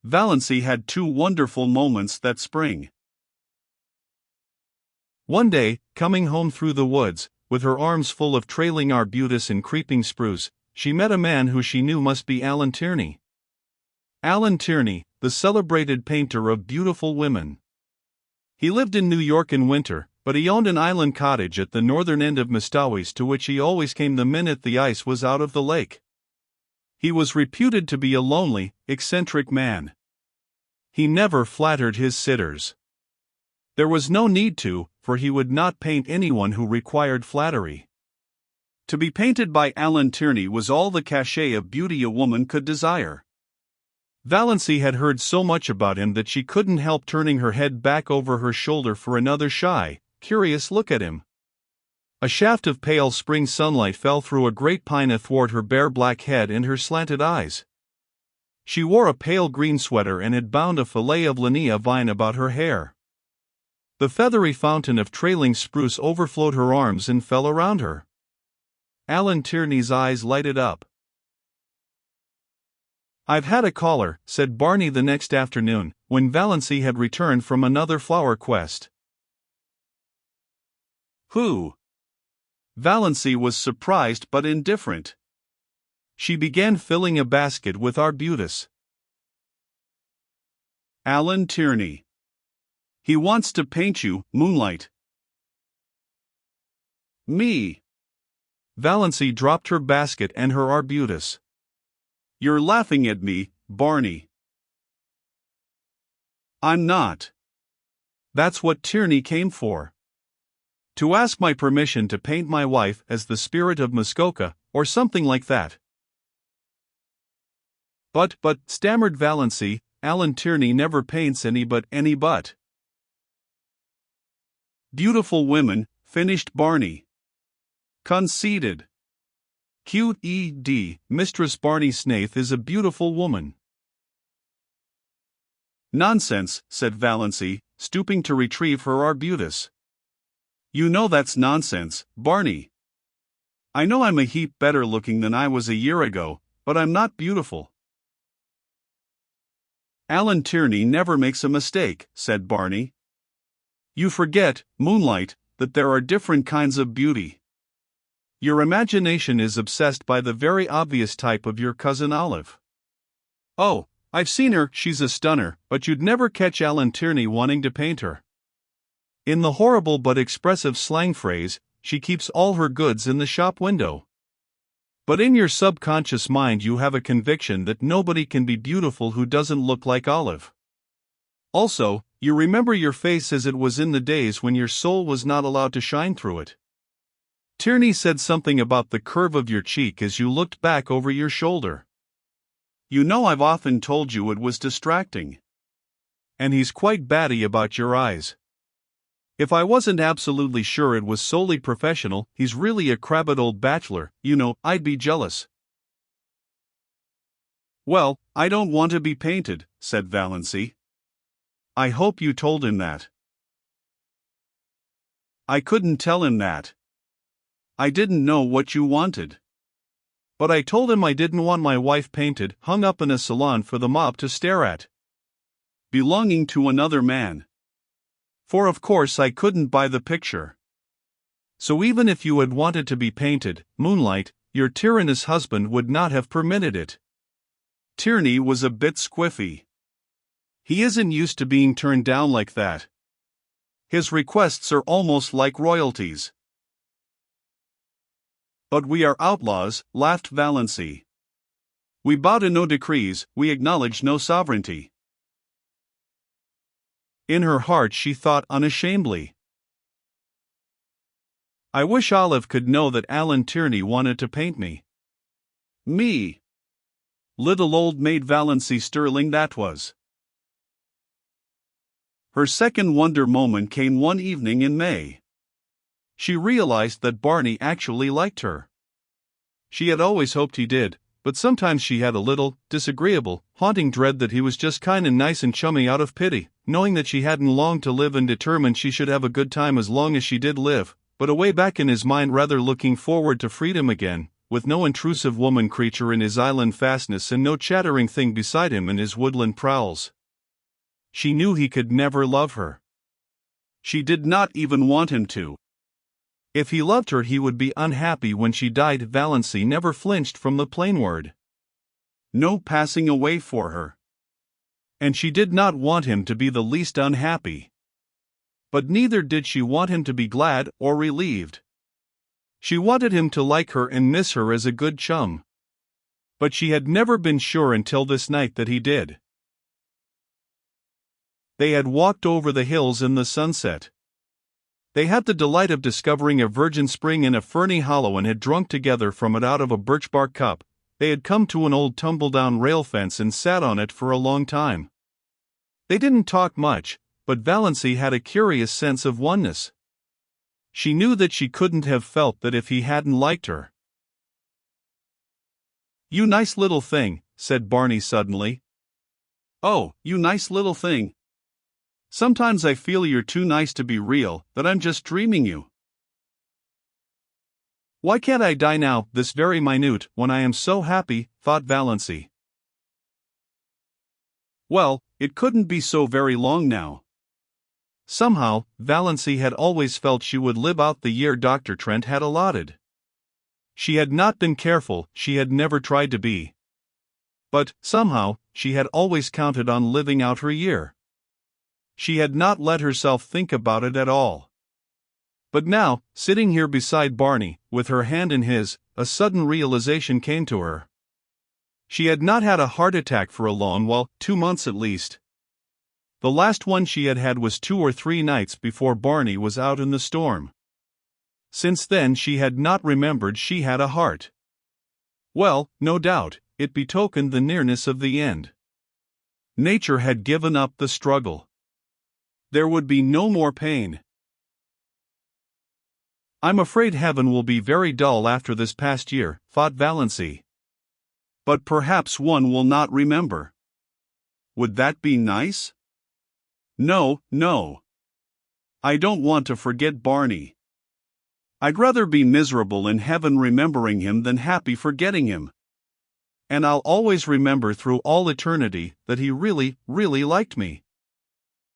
Valency had two wonderful moments that spring. One day, coming home through the woods, with her arms full of trailing arbutus and creeping spruce, she met a man who she knew must be Alan Tierney. Alan Tierney, the celebrated painter of beautiful women. He lived in New York in winter, but he owned an island cottage at the northern end of Mistawis to which he always came the minute the ice was out of the lake. He was reputed to be a lonely, eccentric man. He never flattered his sitters. There was no need to, for he would not paint anyone who required flattery. To be painted by Alan Tierney was all the cachet of beauty a woman could desire. Valency had heard so much about him that she couldn't help turning her head back over her shoulder for another shy, curious look at him. A shaft of pale spring sunlight fell through a great pine athwart her bare black head and her slanted eyes. She wore a pale green sweater and had bound a fillet of linnea vine about her hair. The feathery fountain of trailing spruce overflowed her arms and fell around her. Alan Tierney's eyes lighted up. "I've had a caller," said Barney the next afternoon, when Valency had returned from another flower quest. "Who?" Valency was surprised but indifferent. She began filling a basket with arbutus. "Alan Tierney. He wants to paint you, Moonlight." "Me?" Valency dropped her basket and her arbutus. "You're laughing at me, Barney." "I'm not. That's what Tierney came for. To ask my permission to paint my wife as the spirit of Muskoka, or something like that." But, stammered Valency, "Alan Tierney never paints any but. "Beautiful women," finished Barney. "Conceited. Qed, Mistress Barney Snaith is a beautiful woman." "Nonsense," said Valency, stooping to retrieve her arbutus. "You know that's nonsense, Barney. I know I'm a heap better looking than I was a year ago, but I'm not beautiful." "Alan Tierney never makes a mistake," said Barney. "You forget, Moonlight, that there are different kinds of beauty. Your imagination is obsessed by the very obvious type of your cousin Olive. Oh, I've seen her, she's a stunner, but you'd never catch Alan Tierney wanting to paint her. In the horrible but expressive slang phrase, she keeps all her goods in the shop window. But in your subconscious mind you have a conviction that nobody can be beautiful who doesn't look like Olive. Also, you remember your face as it was in the days when your soul was not allowed to shine through it. Tierney said something about the curve of your cheek as you looked back over your shoulder. You know I've often told you it was distracting. And he's quite batty about your eyes. If I wasn't absolutely sure it was solely professional, he's really a crabbed old bachelor, you know, I'd be jealous." "Well, I don't want to be painted," said Valency. "I hope you told him that." "I couldn't tell him that. I didn't know what you wanted." "But I told him I didn't want my wife painted, hung up in a salon for the mob to stare at. Belonging to another man. For of course I couldn't buy the picture. So even if you had wanted to be painted, Moonlight, your tyrannous husband would not have permitted it." Tierney was a bit squiffy. He isn't used to being turned down like that. His requests are almost like royalties. "But we are outlaws," laughed Valency. "We bow to no decrees, we acknowledge no sovereignty." In her heart she thought unashamedly, "I wish Olive could know that Alan Tierney wanted to paint me." "Me? Little old maid Valency Sterling that was." Her second wonder moment came one evening in May. She realized that Barney actually liked her. She had always hoped he did, but sometimes she had a little, disagreeable, haunting dread that he was just kind and nice and chummy out of pity, knowing that she hadn't long to live and determined she should have a good time as long as she did live, but away back in his mind rather looking forward to freedom again, with no intrusive woman creature in his island fastness and no chattering thing beside him in his woodland prowls. She knew he could never love her. She did not even want him to. If he loved her, he would be unhappy when she died. Valency never flinched from the plain word. No passing away for her. And she did not want him to be the least unhappy. But neither did she want him to be glad or relieved. She wanted him to like her and miss her as a good chum. But she had never been sure until this night that he did. They had walked over the hills in the sunset. They had the delight of discovering a virgin spring in a ferny hollow and had drunk together from it out of a birch-bark cup. They had come to an old tumble-down rail fence and sat on it for a long time. They didn't talk much, but Valency had a curious sense of oneness. She knew that she couldn't have felt that if he hadn't liked her. "You nice little thing," said Barney suddenly. "Oh, you nice little thing. Sometimes I feel you're too nice to be real, that I'm just dreaming you. Why can't I die now, this very minute, when I am so happy?" thought Valency. Well, it couldn't be so very long now. Somehow, Valency had always felt she would live out the year Dr. Trent had allotted. She had not been careful, she had never tried to be. But, somehow, she had always counted on living out her year. She had not let herself think about it at all. But now, sitting here beside Barney, with her hand in his, a sudden realization came to her. She had not had a heart attack for a long while, 2 months at least. The last one she had had was 2 or 3 nights before Barney was out in the storm. Since then she had not remembered she had a heart. Well, no doubt, it betokened the nearness of the end. Nature had given up the struggle. There would be no more pain. "I'm afraid heaven will be very dull after this past year," thought Valency. "But perhaps one will not remember. Would that be nice? No, no. I don't want to forget Barney. I'd rather be miserable in heaven remembering him than happy forgetting him. And I'll always remember through all eternity that he really, really liked me."